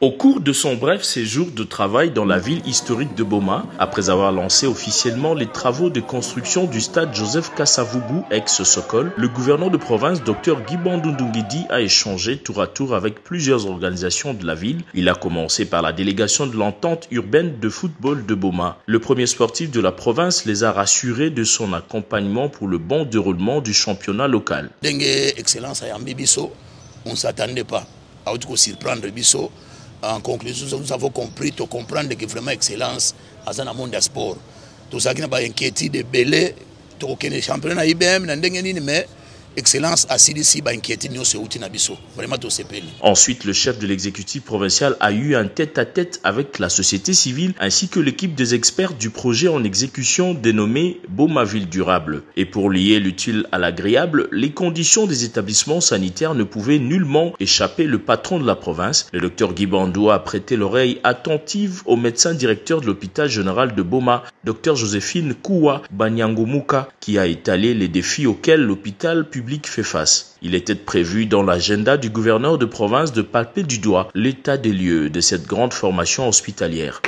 Au cours de son bref séjour de travail dans la ville historique de Boma, après avoir lancé officiellement les travaux de construction du stade Joseph Kasavubu ex-Sokol, le gouverneur de province Dr Guy Bandundu-Nguidi a échangé tour à tour avec plusieurs organisations de la ville. Il a commencé par la délégation de l'entente urbaine de football de Boma. Le premier sportif de la province les a rassurés de son accompagnement pour le bon déroulement du championnat local. Excellence à Bisso, on ne s'attendait pas à surprendre Bisso. En conclusion, nous avons compris, de comprendre que vraiment excellence dans le monde du sport. Tout ça qui n'a pas inquiété de belé, tout le championnat IBM, mais excellence à CDC, inquiété nous c'est outil nabiso. Vraiment tout c'est payé. Ensuite, le chef de l'exécutif provincial a eu un tête-à-tête avec la société civile ainsi que l'équipe des experts du projet en exécution dénommé Boma Ville Durable. Et pour lier l'utile à l'agréable, les conditions des établissements sanitaires ne pouvaient nullement échapper le patron de la province. Le docteur Guy Bandou a prêté l'oreille attentive au médecin directeur de l'hôpital général de Boma, docteur Joséphine Koua Banyangomuka, qui a étalé les défis auxquels l'hôpital public fait face. Il était prévu dans l'agenda du gouverneur de province de palper du doigt l'état des lieux de cette grande formation hospitalière.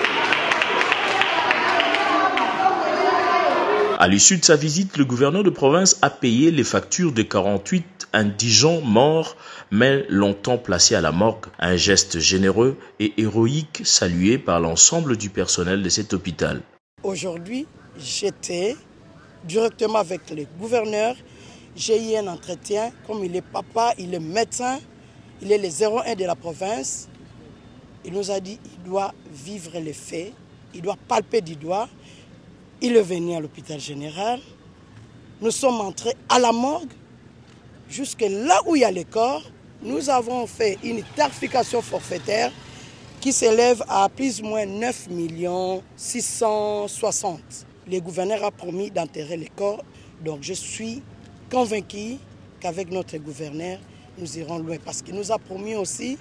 À l'issue de sa visite, le gouverneur de province a payé les factures de 48 indigents morts, mais longtemps placés à la morgue. Un geste généreux et héroïque salué par l'ensemble du personnel de cet hôpital. Aujourd'hui, j'étais directement avec le gouverneur. J'ai eu un entretien, comme il est papa, il est médecin, il est le 01 de la province. Il nous a dit qu'il doit vivre les faits, il doit palper du doigt. Il est venu à l'hôpital général. Nous sommes entrés à la morgue, jusque là où il y a les corps. Nous avons fait une tarification forfaitaire qui s'élève à plus ou moins 9 660 000. Le gouverneur a promis d'enterrer les corps, donc je suis convaincu qu'avec notre gouverneur, nous irons loin parce qu'il nous a promis aussi,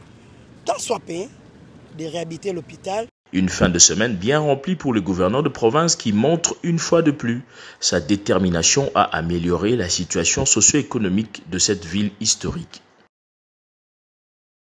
tant soit peu, de réhabiliter l'hôpital. Une fin de semaine bien remplie pour le gouverneur de province qui montre une fois de plus sa détermination à améliorer la situation socio-économique de cette ville historique.